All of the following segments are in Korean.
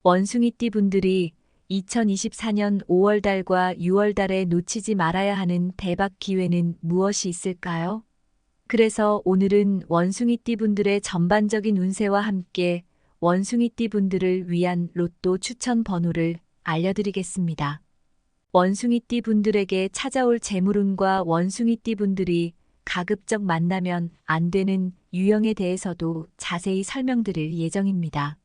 원숭이띠 분들이 2024년 5월달과 6월달에 놓치지 말아야 하는 대박 기회는 무엇이 있을까요? 그래서 오늘은 원숭이띠 분들의 전반적인 운세와 함께 원숭이띠 분들을 위한 로또 추천 번호를 알려드리겠습니다. 원숭이띠 분들에게 찾아올 재물운과 원숭이띠 분들이 가급적 만나면 안 되는 유형에 대해서도 자세히 설명드릴 예정입니다.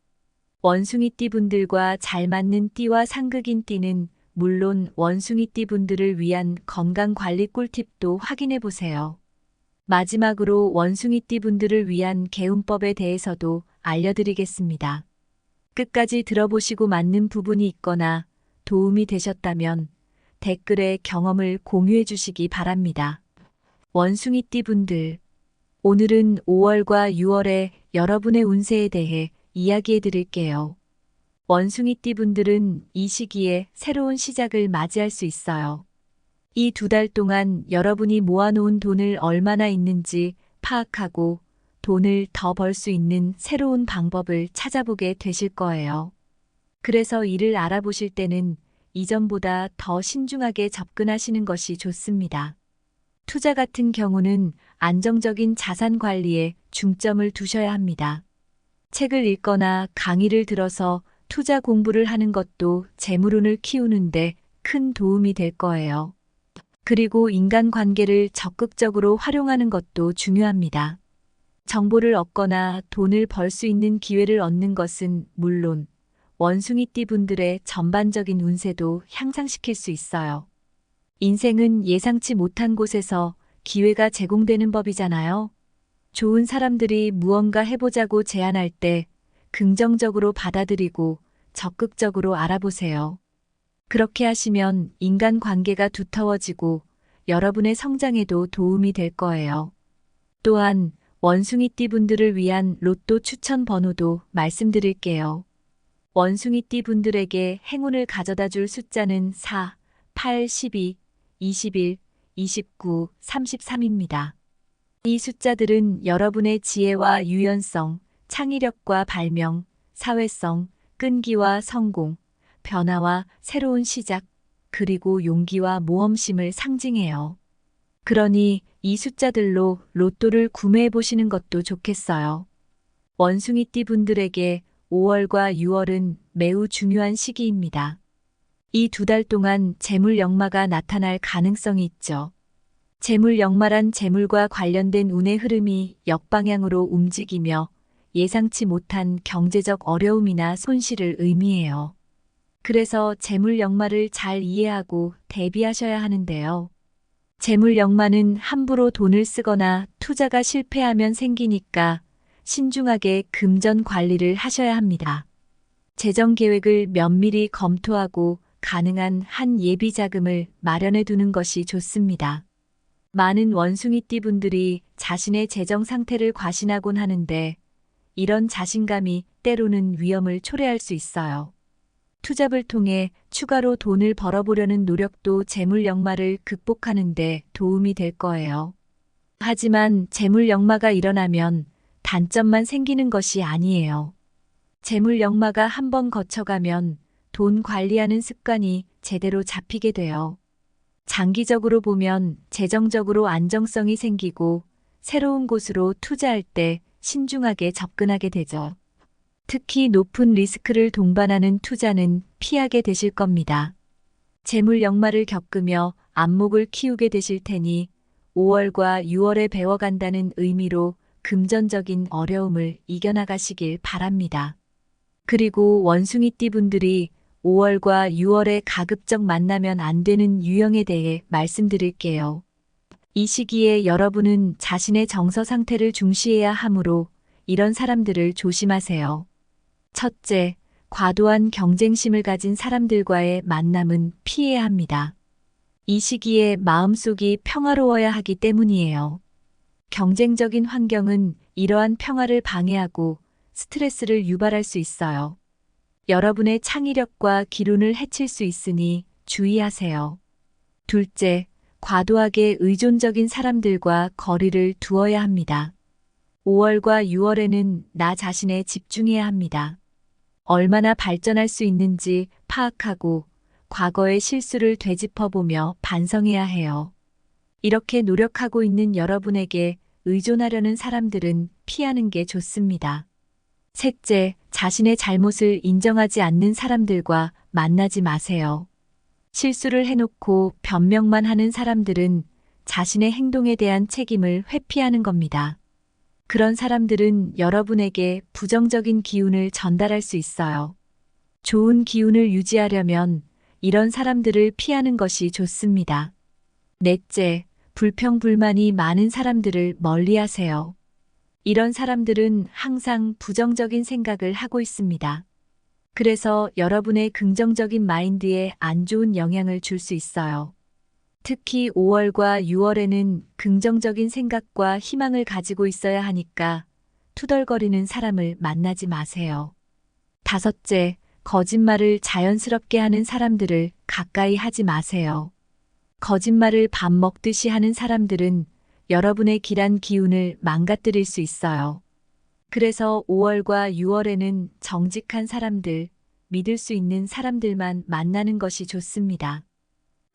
원숭이띠 분들과 잘 맞는 띠와 상극인 띠는 물론 원숭이띠 분들을 위한 건강관리 꿀팁도 확인해 보세요. 마지막으로 원숭이띠 분들을 위한 개운법에 대해서도 알려드리겠습니다. 끝까지 들어보시고 맞는 부분이 있거나 도움이 되셨다면 댓글에 경험을 공유해 주시기 바랍니다. 원숭이띠 분들, 오늘은 5월과 6월의 여러분의 운세에 대해 이야기해 드릴게요. 원숭이띠 분들은 이 시기에 새로운 시작을 맞이할 수 있어요. 이 2달 동안 여러분이 모아놓은 돈을 얼마나 있는지 파악하고 돈을 더 벌 수 있는 새로운 방법을 찾아보게 되실 거예요. 그래서 이를 알아보실 때는 이전보다 더 신중하게 접근하시는 것이 좋습니다. 투자 같은 경우는 안정적인 자산 관리에 중점을 두셔야 합니다. 책을 읽거나 강의를 들어서 투자 공부를 하는 것도 재물운을 키우는데 큰 도움이 될 거예요. 그리고 인간관계를 적극적으로 활용하는 것도 중요합니다. 정보를 얻거나 돈을 벌 수 있는 기회를 얻는 것은 물론 원숭이띠 분들의 전반적인 운세도 향상시킬 수 있어요. 인생은 예상치 못한 곳에서 기회가 제공되는 법이잖아요. 좋은 사람들이 무언가 해보자고 제안할 때 긍정적으로 받아들이고 적극적으로 알아보세요. 그렇게 하시면 인간관계가 두터워지고 여러분의 성장에도 도움이 될 거예요. 또한 원숭이띠 분들을 위한 로또 추천 번호도 말씀드릴게요. 원숭이띠 분들에게 행운을 가져다 줄 숫자는 4, 8, 12, 21, 29, 33입니다. 이 숫자들은 여러분의 지혜와 유연성, 창의력과 발명, 사회성, 끈기와 성공, 변화와 새로운 시작, 그리고 용기와 모험심을 상징해요. 그러니 이 숫자들로 로또를 구매해 보시는 것도 좋겠어요. 원숭이띠 분들에게 5월과 6월은 매우 중요한 시기입니다. 이 2달 동안 재물 역마가 나타날 가능성이 있죠. 재물 역마란 재물과 관련된 운의 흐름이 역방향으로 움직이며 예상치 못한 경제적 어려움이나 손실을 의미해요. 그래서 재물 역마를 잘 이해하고 대비하셔야 하는데요. 재물 역마는 함부로 돈을 쓰거나 투자가 실패하면 생기니까 신중하게 금전 관리를 하셔야 합니다. 재정 계획을 면밀히 검토하고 가능한 한 예비 자금을 마련해 두는 것이 좋습니다. 많은 원숭이띠 분들이 자신의 재정 상태를 과신하곤 하는데 이런 자신감이 때로는 위험을 초래할 수 있어요. 투잡을 통해 추가로 돈을 벌어보려는 노력도 재물 역마를 극복하는 데 도움이 될 거예요. 하지만 재물 역마가 일어나면 단점만 생기는 것이 아니에요. 재물 역마가 한번 거쳐가면 돈 관리하는 습관이 제대로 잡히게 돼요. 장기적으로 보면 재정적으로 안정성이 생기고 새로운 곳으로 투자할 때 신중하게 접근하게 되죠. 특히 높은 리스크를 동반하는 투자는 피하게 되실 겁니다. 재물 역마를 겪으며 안목을 키우게 되실 테니 5월과 6월에 배워간다는 의미로 금전적인 어려움을 이겨나가시길 바랍니다. 그리고 원숭이띠 분들이 5월과 6월에 가급적 만나면 안 되는 유형에 대해 말씀드릴게요. 이 시기에 여러분은 자신의 정서 상태를 중시해야 하므로 이런 사람들을 조심하세요. 첫째, 과도한 경쟁심을 가진 사람들과의 만남은 피해야 합니다. 이 시기에 마음속이 평화로워야 하기 때문이에요. 경쟁적인 환경은 이러한 평화를 방해하고 스트레스를 유발할 수 있어요. 여러분의 창의력과 기운을 해칠 수 있으니 주의하세요. 둘째, 과도하게 의존적인 사람들과 거리를 두어야 합니다. 5월과 6월에는 나 자신에 집중해야 합니다. 얼마나 발전할 수 있는지 파악하고 과거의 실수를 되짚어보며 반성해야 해요. 이렇게 노력하고 있는 여러분에게 의존하려는 사람들은 피하는 게 좋습니다. 셋째, 자신의 잘못을 인정하지 않는 사람들과 만나지 마세요. 실수를 해놓고 변명만 하는 사람들은 자신의 행동에 대한 책임을 회피하는 겁니다. 그런 사람들은 여러분에게 부정적인 기운을 전달할 수 있어요. 좋은 기운을 유지하려면 이런 사람들을 피하는 것이 좋습니다. 넷째, 불평불만이 많은 사람들을 멀리하세요. 이런 사람들은 항상 부정적인 생각을 하고 있습니다. 그래서 여러분의 긍정적인 마인드에 안 좋은 영향을 줄 수 있어요. 특히 5월과 6월에는 긍정적인 생각과 희망을 가지고 있어야 하니까 투덜거리는 사람을 만나지 마세요. 다섯째, 거짓말을 자연스럽게 하는 사람들을 가까이 하지 마세요. 거짓말을 밥 먹듯이 하는 사람들은 여러분의 길한 기운을 망가뜨릴 수 있어요. 그래서 5월과 6월에는 정직한 사람들, 믿을 수 있는 사람들만 만나는 것이 좋습니다.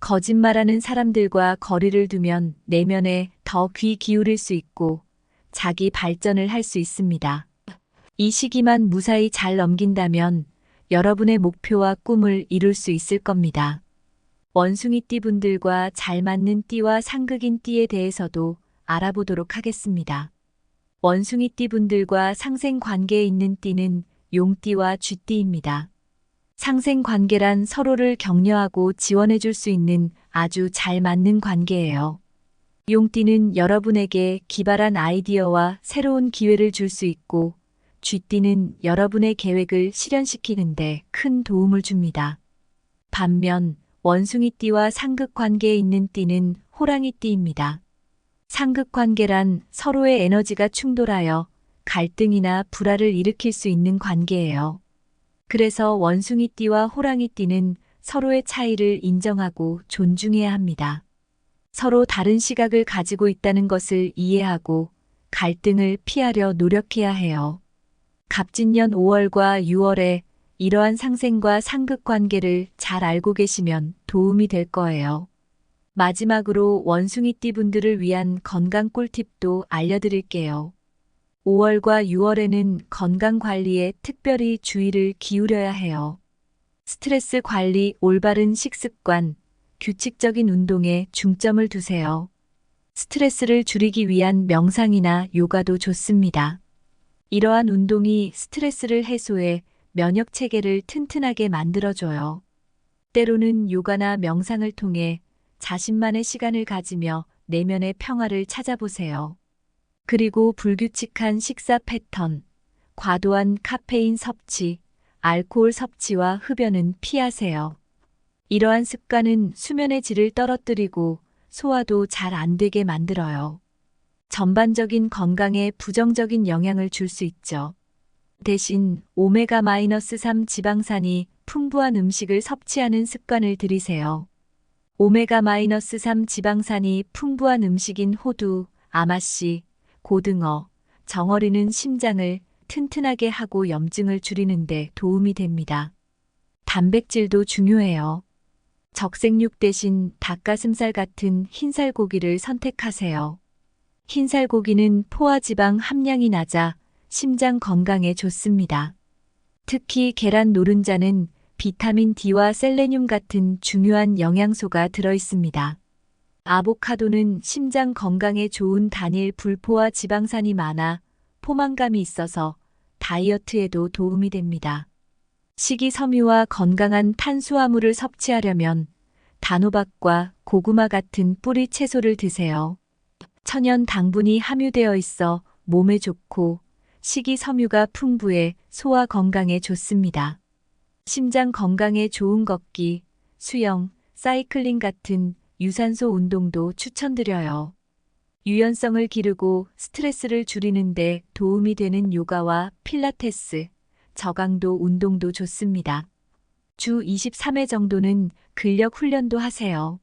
거짓말하는 사람들과 거리를 두면 내면에 더 귀 기울일 수 있고 자기 발전을 할 수 있습니다. 이 시기만 무사히 잘 넘긴다면 여러분의 목표와 꿈을 이룰 수 있을 겁니다. 원숭이띠 분들과 잘 맞는 띠와 상극인 띠에 대해서도 알아보도록 하겠습니다. 원숭이띠 분들과 상생 관계에 있는 띠는 용띠와 쥐띠입니다. 상생 관계란 서로를 격려하고 지원해 줄 수 있는 아주 잘 맞는 관계예요. 용띠는 여러분에게 기발한 아이디어와 새로운 기회를 줄 수 있고 쥐띠는 여러분의 계획을 실현시키는데 큰 도움을 줍니다. 반면 원숭이띠와 상극 관계에 있는 띠는 호랑이띠입니다. 상극 관계란 서로의 에너지가 충돌하여 갈등이나 불화를 일으킬 수 있는 관계예요. 그래서 원숭이띠와 호랑이띠는 서로의 차이를 인정하고 존중해야 합니다. 서로 다른 시각을 가지고 있다는 것을 이해하고 갈등을 피하려 노력해야 해요. 갑진년 5월과 6월에 이러한 상생과 상극 관계를 잘 알고 계시면 도움이 될 거예요. 마지막으로 원숭이띠 분들을 위한 건강 꿀팁도 알려드릴게요. 5월과 6월에는 건강 관리에 특별히 주의를 기울여야 해요. 스트레스 관리, 올바른 식습관, 규칙적인 운동에 중점을 두세요. 스트레스를 줄이기 위한 명상이나 요가도 좋습니다. 이러한 운동이 스트레스를 해소해 면역 체계를 튼튼하게 만들어줘요. 때로는 요가나 명상을 통해 자신만의 시간을 가지며 내면의 평화를 찾아보세요. 그리고 불규칙한 식사 패턴, 과도한 카페인 섭취, 알코올 섭취와 흡연은 피하세요. 이러한 습관은 수면의 질을 떨어뜨리고 소화도 잘 안 되게 만들어요. 전반적인 건강에 부정적인 영향을 줄 수 있죠. 대신 오메가-3 지방산이 풍부한 음식을 섭취하는 습관을 들이세요. 오메가-3 지방산이 풍부한 음식인 호두, 아마씨, 고등어, 정어리는 심장을 튼튼하게 하고 염증을 줄이는 데 도움이 됩니다. 단백질도 중요해요. 적색육 대신 닭가슴살 같은 흰살고기를 선택하세요. 흰살고기는 포화지방 함량이 낮아 심장 건강에 좋습니다. 특히 계란 노른자는 비타민 D와 셀레늄 같은 중요한 영양소가 들어있습니다. 아보카도는 심장 건강에 좋은 단일 불포화 지방산이 많아 포만감이 있어서 다이어트에도 도움이 됩니다. 식이섬유와 건강한 탄수화물을 섭취하려면 단호박과 고구마 같은 뿌리 채소를 드세요. 천연 당분이 함유되어 있어 몸에 좋고 식이섬유가 풍부해 소화 건강에 좋습니다. 심장 건강에 좋은 걷기, 수영, 사이클링 같은 유산소 운동도 추천드려요. 유연성을 기르고 스트레스를 줄이는 데 도움이 되는 요가와 필라테스, 저강도 운동도 좋습니다. 주 23회 정도는 근력 훈련도 하세요.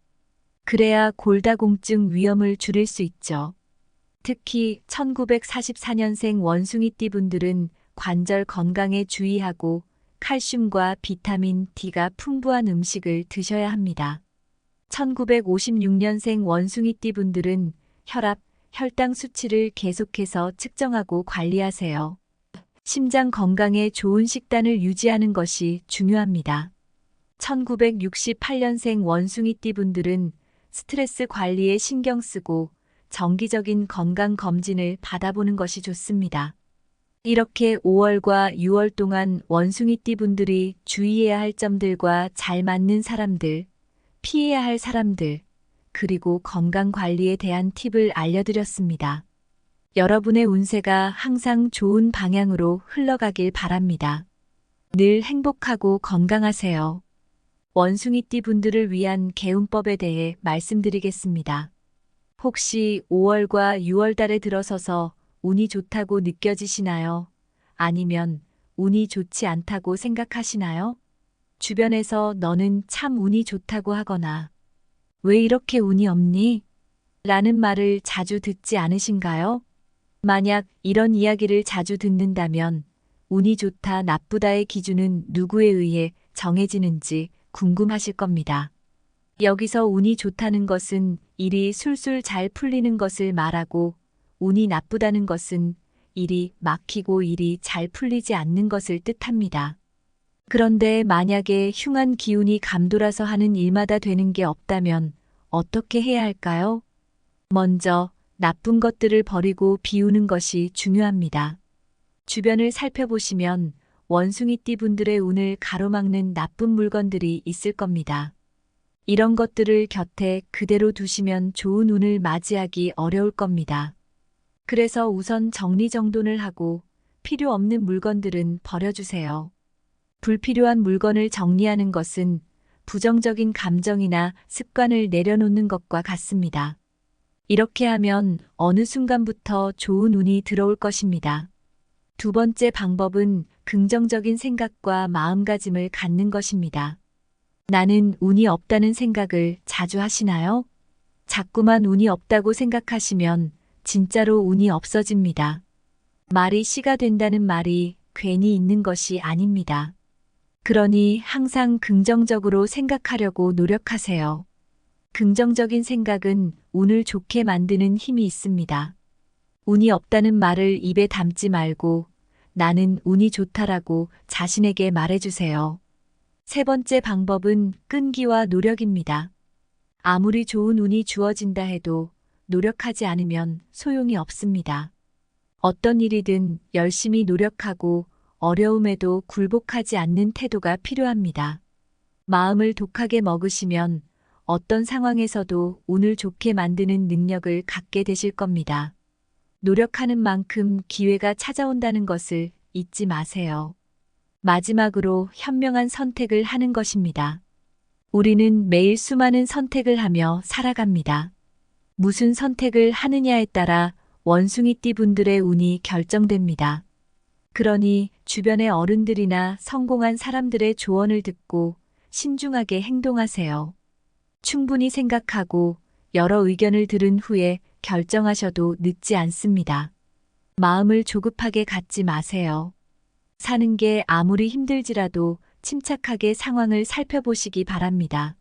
그래야 골다공증 위험을 줄일 수 있죠. 특히 1944년생 원숭이띠 분들은 관절 건강에 주의하고 칼슘과 비타민 D가 풍부한 음식을 드셔야 합니다. 1956년생 원숭이띠 분들은 혈압, 혈당 수치를 계속해서 측정하고 관리하세요. 심장 건강에 좋은 식단을 유지하는 것이 중요합니다. 1968년생 원숭이띠 분들은 스트레스 관리에 신경 쓰고 정기적인 건강 검진을 받아보는 것이 좋습니다. 이렇게 5월과 6월 동안 원숭이띠 분들이 주의해야 할 점들과 잘 맞는 사람들, 피해야 할 사람들, 그리고 건강 관리에 대한 팁을 알려드렸습니다. 여러분의 운세가 항상 좋은 방향으로 흘러가길 바랍니다. 늘 행복하고 건강하세요. 원숭이띠 분들을 위한 개운법에 대해 말씀드리겠습니다. 혹시 5월과 6월 달에 들어서서 운이 좋다고 느껴지시나요? 아니면 운이 좋지 않다고 생각하시나요? 주변에서 너는 참 운이 좋다고 하거나 왜 이렇게 운이 없니? 라는 말을 자주 듣지 않으신가요? 만약 이런 이야기를 자주 듣는다면 운이 좋다, 나쁘다의 기준은 누구에 의해 정해지는지 궁금하실 겁니다. 여기서 운이 좋다는 것은 일이 술술 잘 풀리는 것을 말하고 운이 나쁘다는 것은 일이 막히고 일이 잘 풀리지 않는 것을 뜻합니다. 그런데 만약에 흉한 기운이 감돌아서 하는 일마다 되는 게 없다면 어떻게 해야 할까요? 먼저 나쁜 것들을 버리고 비우는 것이 중요합니다. 주변을 살펴보시면 원숭이띠 분들의 운을 가로막는 나쁜 물건들이 있을 겁니다. 이런 것들을 곁에 그대로 두시면 좋은 운을 맞이하기 어려울 겁니다. 그래서 우선 정리정돈을 하고 필요 없는 물건들은 버려주세요. 불필요한 물건을 정리하는 것은 부정적인 감정이나 습관을 내려놓는 것과 같습니다. 이렇게 하면 어느 순간부터 좋은 운이 들어올 것입니다. 두 번째 방법은 긍정적인 생각과 마음가짐을 갖는 것입니다. 나는 운이 없다는 생각을 자주 하시나요? 자꾸만 운이 없다고 생각하시면 진짜로 운이 없어집니다. 말이 씨가 된다는 말이 괜히 있는 것이 아닙니다. 그러니 항상 긍정적으로 생각하려고 노력하세요. 긍정적인 생각은 운을 좋게 만드는 힘이 있습니다. 운이 없다는 말을 입에 담지 말고 나는 운이 좋다라고 자신에게 말해주세요. 세 번째 방법은 끈기와 노력입니다. 아무리 좋은 운이 주어진다 해도 노력하지 않으면 소용이 없습니다. 어떤 일이든 열심히 노력하고 어려움에도 굴복하지 않는 태도가 필요합니다. 마음을 독하게 먹으시면 어떤 상황에서도 운을 좋게 만드는 능력을 갖게 되실 겁니다. 노력하는 만큼 기회가 찾아온다는 것을 잊지 마세요. 마지막으로 현명한 선택을 하는 것입니다. 우리는 매일 수많은 선택을 하며 살아갑니다. 무슨 선택을 하느냐에 따라 원숭이띠 분들의 운이 결정됩니다. 그러니 주변의 어른들이나 성공한 사람들의 조언을 듣고 신중하게 행동하세요. 충분히 생각하고 여러 의견을 들은 후에 결정하셔도 늦지 않습니다. 마음을 조급하게 갖지 마세요. 사는 게 아무리 힘들지라도 침착하게 상황을 살펴보시기 바랍니다.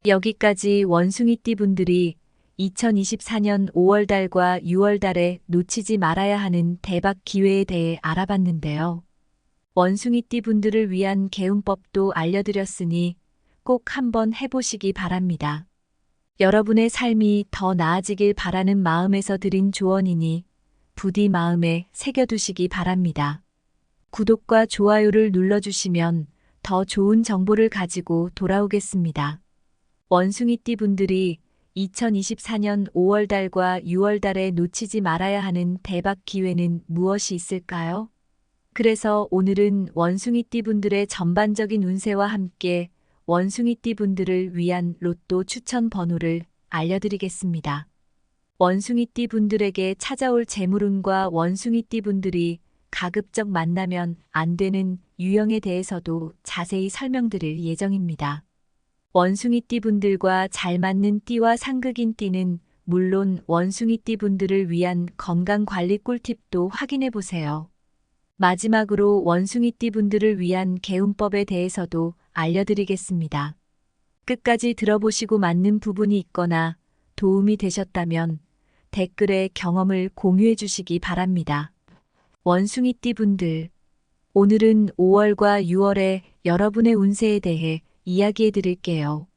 여기까지 원숭이띠 분들이 2024년 5월 달과 6월 달에 놓치지 말아야 하는 대박 기회에 대해 알아봤는데요. 원숭이띠 분들을 위한 개운법도 알려드렸으니 꼭 한번 해보시기 바랍니다. 여러분의 삶이 더 나아지길 바라는 마음에서 드린 조언이니 부디 마음에 새겨두시기 바랍니다. 구독과 좋아요를 눌러주시면 더 좋은 정보를 가지고 돌아오겠습니다. 원숭이띠 분들이 2024년 5월 달과 6월 달에 놓치지 말아야 하는 대박 기회는 무엇이 있을까요? 그래서 오늘은 원숭이띠 분들의 전반적인 운세와 함께 원숭이띠 분들을 위한 로또 추천 번호를 알려드리겠습니다. 원숭이띠 분들에게 찾아올 재물운과 원숭이띠 분들이 가급적 만나면 안 되는 유형에 대해서도 자세히 설명드릴 예정입니다. 원숭이띠 분들과 잘 맞는 띠와 상극인 띠는 물론 원숭이띠 분들을 위한 건강관리 꿀팁도 확인해 보세요. 마지막으로 원숭이띠 분들을 위한 개운법에 대해서도 알려드리겠습니다. 끝까지 들어보시고 맞는 부분이 있거나 도움이 되셨다면 댓글에 경험을 공유해 주시기 바랍니다. 원숭이띠 분들, 오늘은 5월과 6월의 여러분의 운세에 대해 이야기해 드릴게요.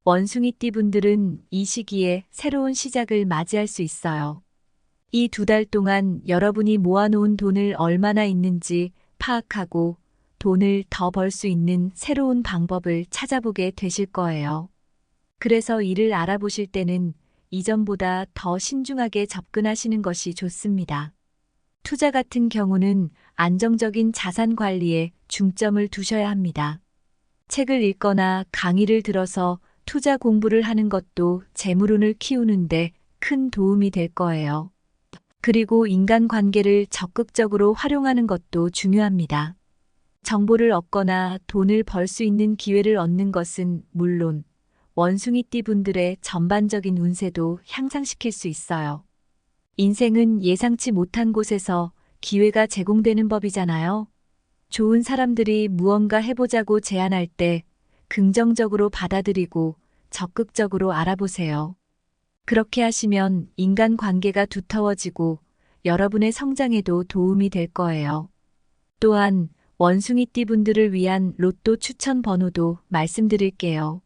원숭이띠 분들은 이 시기에 새로운 시작을 맞이할 수 있어요. 이 2달 동안 여러분이 모아놓은 돈을 얼마나 있는지 파악하고 돈을 더 벌 수 있는 새로운 방법을 찾아보게 되실 거예요. 그래서 이를 알아보실 때는 이전보다 더 신중하게 접근하시는 것이 좋습니다. 투자 같은 경우는 안정적인 자산 관리에 중점을 두셔야 합니다. 책을 읽거나 강의를 들어서 투자 공부를 하는 것도 재물운을 키우는데 큰 도움이 될 거예요. 그리고 인간관계를 적극적으로 활용하는 것도 중요합니다. 정보를 얻거나 돈을 벌 수 있는 기회를 얻는 것은 물론 원숭이띠 분들의 전반적인 운세도 향상시킬 수 있어요. 인생은 예상치 못한 곳에서 기회가 제공되는 법이잖아요. 좋은 사람들이 무언가 해보자고 제안할 때 긍정적으로 받아들이고 적극적으로 알아보세요. 그렇게 하시면 인간관계가 두터워지고 여러분의 성장에도 도움이 될 거예요. 또한 원숭이띠 분들을 위한 로또 추천 번호도 말씀드릴게요.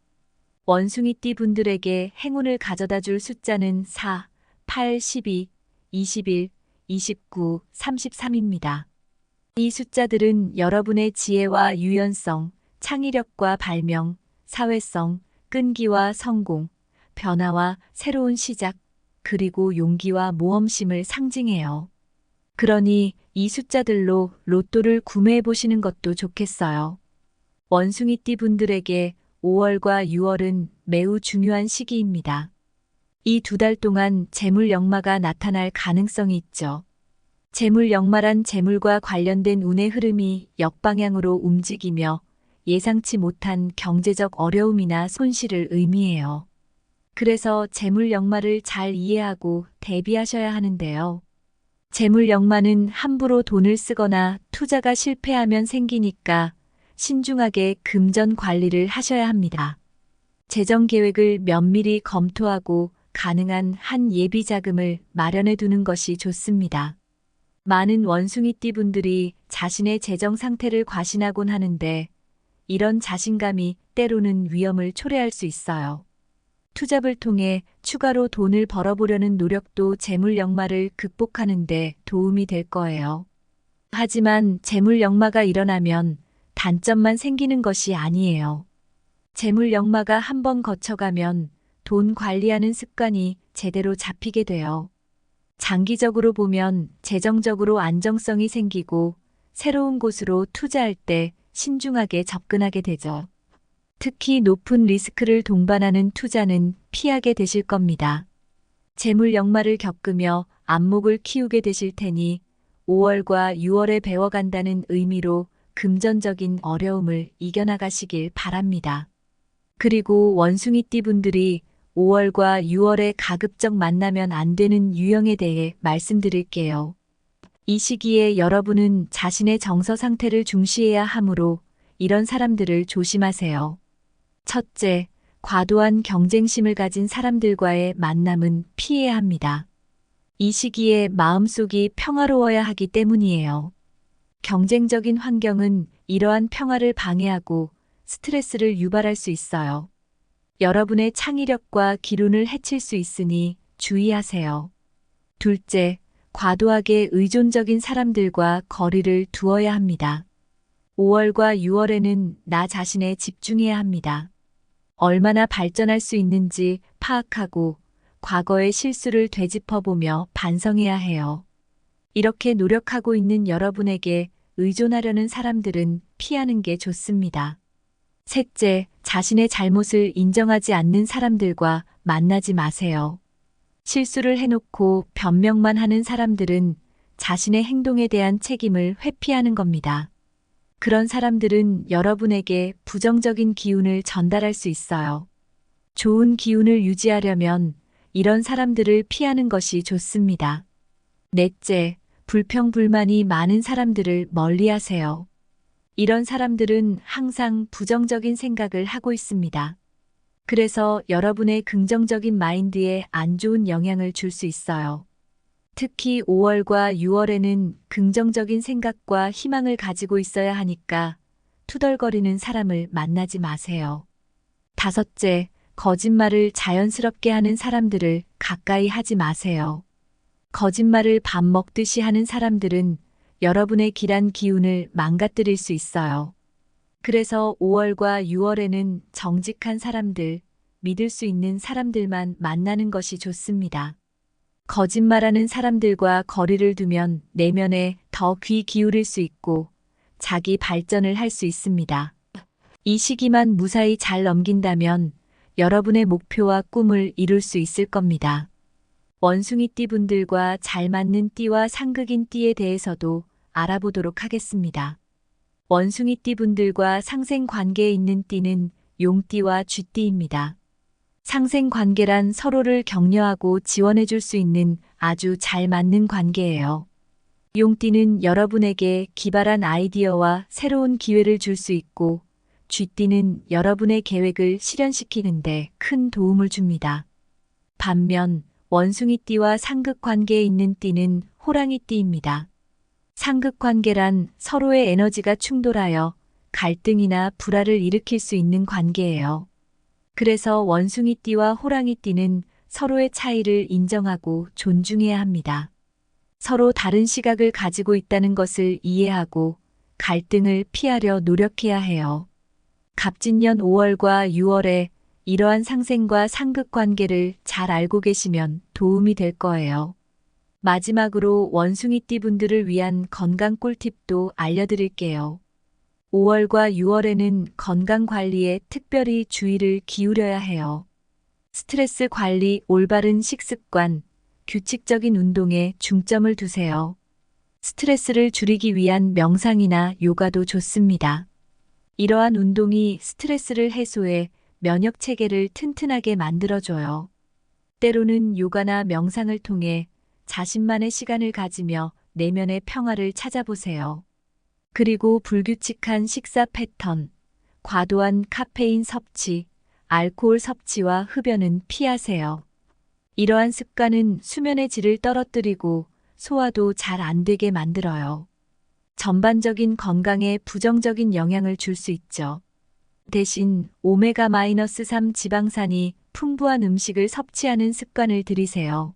원숭이띠 분들에게 행운을 가져다 줄 숫자는 4, 8, 12, 21, 29, 33입니다. 이 숫자들은 여러분의 지혜와 유연성, 창의력과 발명, 사회성, 끈기와 성공, 변화와 새로운 시작, 그리고 용기와 모험심을 상징해요. 그러니 이 숫자들로 로또를 구매해 보시는 것도 좋겠어요. 원숭이띠 분들에게 5월과 6월은 매우 중요한 시기입니다. 이 2달 동안 재물 역마가 나타날 가능성이 있죠. 재물 역마란 재물과 관련된 운의 흐름이 역방향으로 움직이며 예상치 못한 경제적 어려움이나 손실을 의미해요. 그래서 재물 역마를 잘 이해하고 대비하셔야 하는데요. 재물 역마는 함부로 돈을 쓰거나 투자가 실패하면 생기니까 신중하게 금전 관리를 하셔야 합니다. 재정 계획을 면밀히 검토하고 가능한 한 예비 자금을 마련해 두는 것이 좋습니다. 많은 원숭이띠 분들이 자신의 재정 상태를 과신하곤 하는데 이런 자신감이 때로는 위험을 초래할 수 있어요. 투잡을 통해 추가로 돈을 벌어보려는 노력도 재물 역마를 극복하는 데 도움이 될 거예요. 하지만 재물 역마가 일어나면 단점만 생기는 것이 아니에요. 재물 역마가 한번 거쳐가면 돈 관리하는 습관이 제대로 잡히게 돼요. 장기적으로 보면 재정적으로 안정성이 생기고 새로운 곳으로 투자할 때 신중하게 접근하게 되죠. 특히 높은 리스크를 동반하는 투자는 피하게 되실 겁니다. 재물 역마를 겪으며 안목을 키우게 되실 테니 5월과 6월에 배워간다는 의미로 금전적인 어려움을 이겨나가시길 바랍니다. 그리고 원숭이띠 분들이 5월과 6월에 가급적 만나면 안 되는 유형에 대해 말씀드릴게요. 이 시기에 여러분은 자신의 정서 상태를 중시해야 하므로 이런 사람들을 조심하세요. 첫째, 과도한 경쟁심을 가진 사람들과의 만남은 피해야 합니다. 이 시기에 마음속이 평화로워야 하기 때문이에요. 경쟁적인 환경은 이러한 평화를 방해하고 스트레스를 유발할 수 있어요. 여러분의 창의력과 기운을 해칠 수 있으니 주의하세요. 둘째, 과도하게 의존적인 사람들과 거리를 두어야 합니다. 5월과 6월에는 나 자신에 집중해야 합니다. 얼마나 발전할 수 있는지 파악하고 과거의 실수를 되짚어보며 반성해야 해요. 이렇게 노력하고 있는 여러분에게 의존하려는 사람들은 피하는 게 좋습니다. 셋째, 자신의 잘못을 인정하지 않는 사람들과 만나지 마세요. 실수를 해놓고 변명만 하는 사람들은 자신의 행동에 대한 책임을 회피하는 겁니다. 그런 사람들은 여러분에게 부정적인 기운을 전달할 수 있어요. 좋은 기운을 유지하려면 이런 사람들을 피하는 것이 좋습니다. 넷째, 불평불만이 많은 사람들을 멀리하세요. 이런 사람들은 항상 부정적인 생각을 하고 있습니다. 그래서 여러분의 긍정적인 마인드에 안 좋은 영향을 줄 수 있어요. 특히 5월과 6월에는 긍정적인 생각과 희망을 가지고 있어야 하니까 투덜거리는 사람을 만나지 마세요. 다섯째, 거짓말을 자연스럽게 하는 사람들을 가까이 하지 마세요. 거짓말을 밥 먹듯이 하는 사람들은 여러분의 길한 기운을 망가뜨릴 수 있어요. 그래서 5월과 6월에는 정직한 사람들, 믿을 수 있는 사람들만 만나는 것이 좋습니다. 거짓말하는 사람들과 거리를 두면 내면에 더 귀 기울일 수 있고 자기 발전을 할 수 있습니다. 이 시기만 무사히 잘 넘긴다면 여러분의 목표와 꿈을 이룰 수 있을 겁니다. 원숭이띠 분들과 잘 맞는 띠와 상극인 띠에 대해서도 알아보도록 하겠습니다. 원숭이띠 분들과 상생 관계에 있는 띠는 용띠와 쥐띠입니다. 상생 관계란 서로를 격려하고 지원해 줄 수 있는 아주 잘 맞는 관계예요. 용띠는 여러분에게 기발한 아이디어와 새로운 기회를 줄 수 있고, 쥐띠는 여러분의 계획을 실현시키는데 큰 도움을 줍니다. 반면 원숭이띠와 상극 관계에 있는 띠는 호랑이띠입니다. 상극 관계란 서로의 에너지가 충돌하여 갈등이나 불화를 일으킬 수 있는 관계예요. 그래서 원숭이띠와 호랑이띠는 서로의 차이를 인정하고 존중해야 합니다. 서로 다른 시각을 가지고 있다는 것을 이해하고 갈등을 피하려 노력해야 해요. 갑진년 5월과 6월에 이러한 상생과 상극 관계를 잘 알고 계시면 도움이 될 거예요. 마지막으로 원숭이띠 분들을 위한 건강 꿀팁도 알려드릴게요. 5월과 6월에는 건강 관리에 특별히 주의를 기울여야 해요. 스트레스 관리, 올바른 식습관, 규칙적인 운동에 중점을 두세요. 스트레스를 줄이기 위한 명상이나 요가도 좋습니다. 이러한 운동이 스트레스를 해소해 면역 체계를 튼튼하게 만들어줘요. 때로는 요가나 명상을 통해 자신만의 시간을 가지며 내면의 평화를 찾아보세요. 그리고 불규칙한 식사 패턴, 과도한 카페인 섭취, 알코올 섭취와 흡연은 피하세요. 이러한 습관은 수면의 질을 떨어뜨리고 소화도 잘 안 되게 만들어요. 전반적인 건강에 부정적인 영향을 줄 수 있죠. 대신 오메가-3 지방산이 풍부한 음식을 섭취하는 습관을 들이세요.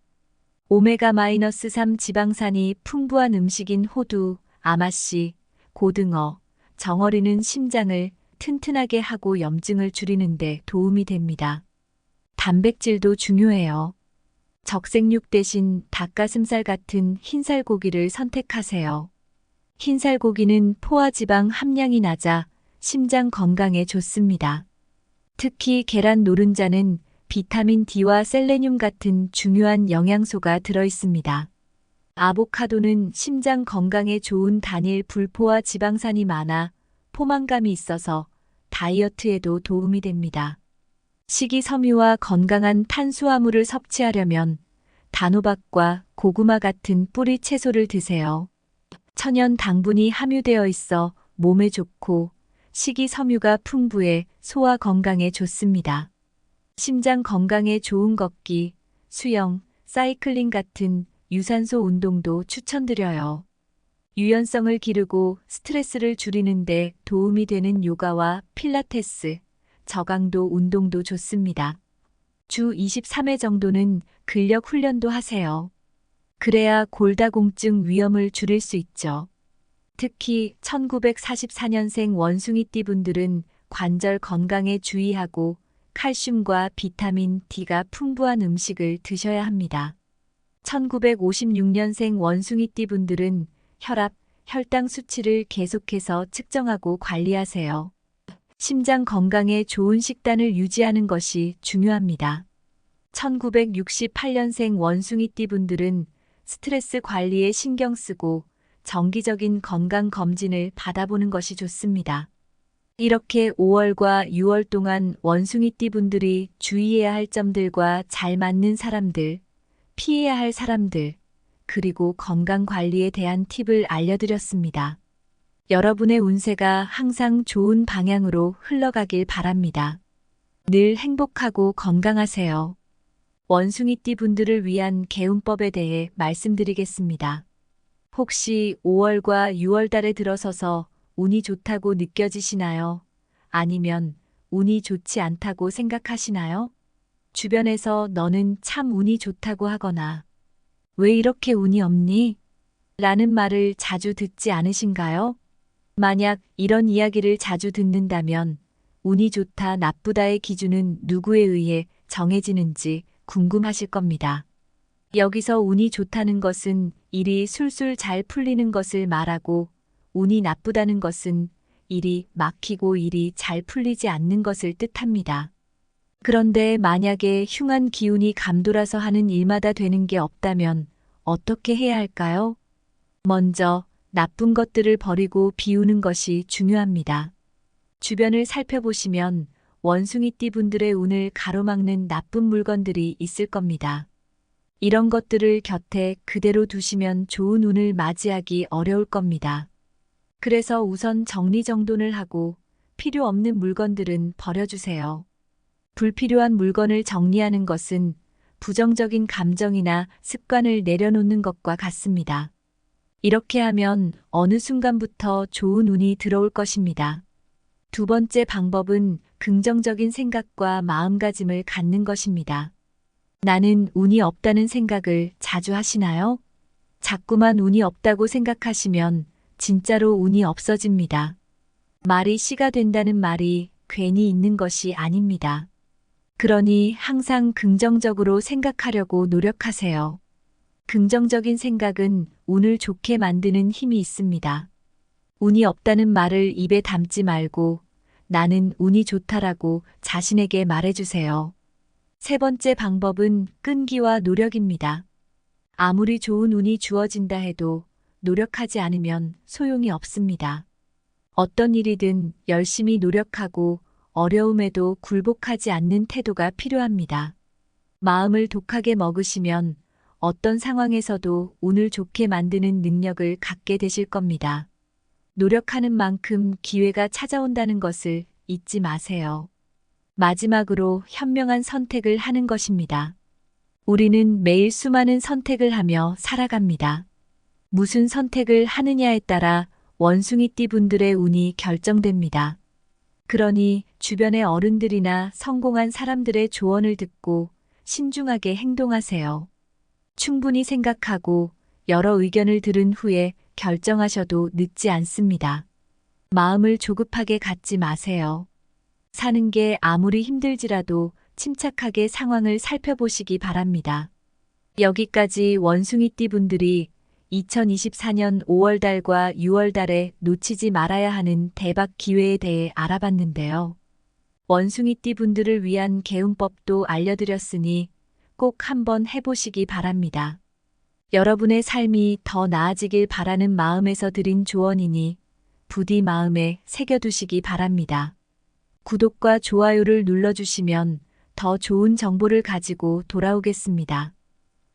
오메가-3 지방산이 풍부한 음식인 호두, 아마씨, 고등어, 정어리는 심장을 튼튼하게 하고 염증을 줄이는 데 도움이 됩니다. 단백질도 중요해요. 적색육 대신 닭가슴살 같은 흰살고기를 선택하세요. 흰살고기는 포화지방 함량이 낮아 심장 건강에 좋습니다. 특히 계란 노른자는 비타민 D와 셀레늄 같은 중요한 영양소가 들어있습니다. 아보카도는 심장 건강에 좋은 단일 불포화 지방산이 많아 포만감이 있어서 다이어트에도 도움이 됩니다. 식이섬유와 건강한 탄수화물을 섭취하려면 단호박과 고구마 같은 뿌리 채소를 드세요. 천연 당분이 함유되어 있어 몸에 좋고 식이섬유가 풍부해 소화 건강에 좋습니다. 심장 건강에 좋은 걷기, 수영, 사이클링 같은 유산소 운동도 추천드려요. 유연성을 기르고 스트레스를 줄이는 데 도움이 되는 요가와 필라테스, 저강도 운동도 좋습니다. 주 23회 정도는 근력 훈련도 하세요. 그래야 골다공증 위험을 줄일 수 있죠. 특히 1944년생 원숭이띠 분들은 관절 건강에 주의하고 칼슘과 비타민 D가 풍부한 음식을 드셔야 합니다. 1956년생 원숭이띠 분들은 혈압, 혈당 수치를 계속해서 측정하고 관리하세요. 심장 건강에 좋은 식단을 유지하는 것이 중요합니다. 1968년생 원숭이띠 분들은 스트레스 관리에 신경 쓰고 정기적인 건강 검진을 받아보는 것이 좋습니다. 이렇게 5월과 6월 동안 원숭이띠 분들이 주의해야 할 점들과 잘 맞는 사람들, 피해야 할 사람들, 그리고 건강 관리에 대한 팁을 알려드렸습니다. 여러분의 운세가 항상 좋은 방향으로 흘러가길 바랍니다. 늘 행복하고 건강하세요. 원숭이띠 분들을 위한 개운법에 대해 말씀드리겠습니다. 혹시 5월과 6월 달에 들어서서 운이 좋다고 느껴지시나요? 아니면 운이 좋지 않다고 생각하시나요? 주변에서 너는 참 운이 좋다고 하거나 왜 이렇게 운이 없니? 라는 말을 자주 듣지 않으신가요? 만약 이런 이야기를 자주 듣는다면 운이 좋다, 나쁘다의 기준은 누구에 의해 정해지는지 궁금하실 겁니다. 여기서 운이 좋다는 것은 일이 술술 잘 풀리는 것을 말하고, 운이 나쁘다는 것은 일이 막히고 일이 잘 풀리지 않는 것을 뜻합니다. 그런데 만약에 흉한 기운이 감돌아서 하는 일마다 되는 게 없다면 어떻게 해야 할까요? 먼저 나쁜 것들을 버리고 비우는 것이 중요합니다. 주변을 살펴보시면 원숭이띠 분들의 운을 가로막는 나쁜 물건들이 있을 겁니다. 이런 것들을 곁에 그대로 두시면 좋은 운을 맞이하기 어려울 겁니다. 그래서 우선 정리정돈을 하고 필요 없는 물건들은 버려주세요. 불필요한 물건을 정리하는 것은 부정적인 감정이나 습관을 내려놓는 것과 같습니다. 이렇게 하면 어느 순간부터 좋은 운이 들어올 것입니다. 두 번째 방법은 긍정적인 생각과 마음가짐을 갖는 것입니다. 나는 운이 없다는 생각을 자주 하시나요? 자꾸만 운이 없다고 생각하시면 진짜로 운이 없어집니다. 말이 씨가 된다는 말이 괜히 있는 것이 아닙니다. 그러니 항상 긍정적으로 생각하려고 노력하세요. 긍정적인 생각은 운을 좋게 만드는 힘이 있습니다. 운이 없다는 말을 입에 담지 말고 나는 운이 좋다라고 자신에게 말해주세요. 세 번째 방법은 끈기와 노력입니다. 아무리 좋은 운이 주어진다 해도 노력하지 않으면 소용이 없습니다. 어떤 일이든 열심히 노력하고 어려움에도 굴복하지 않는 태도가 필요합니다. 마음을 독하게 먹으시면 어떤 상황에서도 운을 좋게 만드는 능력을 갖게 되실 겁니다. 노력하는 만큼 기회가 찾아온다는 것을 잊지 마세요. 마지막으로 현명한 선택을 하는 것입니다. 우리는 매일 수많은 선택을 하며 살아갑니다. 무슨 선택을 하느냐에 따라 원숭이띠 분들의 운이 결정됩니다. 그러니 주변의 어른들이나 성공한 사람들의 조언을 듣고 신중하게 행동하세요. 충분히 생각하고 여러 의견을 들은 후에 결정하셔도 늦지 않습니다. 마음을 조급하게 갖지 마세요. 사는 게 아무리 힘들지라도 침착하게 상황을 살펴보시기 바랍니다. 여기까지 원숭이띠 분들이 2024년 5월 달과 6월 달에 놓치지 말아야 하는 대박 기회에 대해 알아봤는데요. 원숭이띠 분들을 위한 개운법도 알려드렸으니 꼭 한번 해보시기 바랍니다. 여러분의 삶이 더 나아지길 바라는 마음에서 드린 조언이니 부디 마음에 새겨두시기 바랍니다. 구독과 좋아요를 눌러주시면 더 좋은 정보를 가지고 돌아오겠습니다.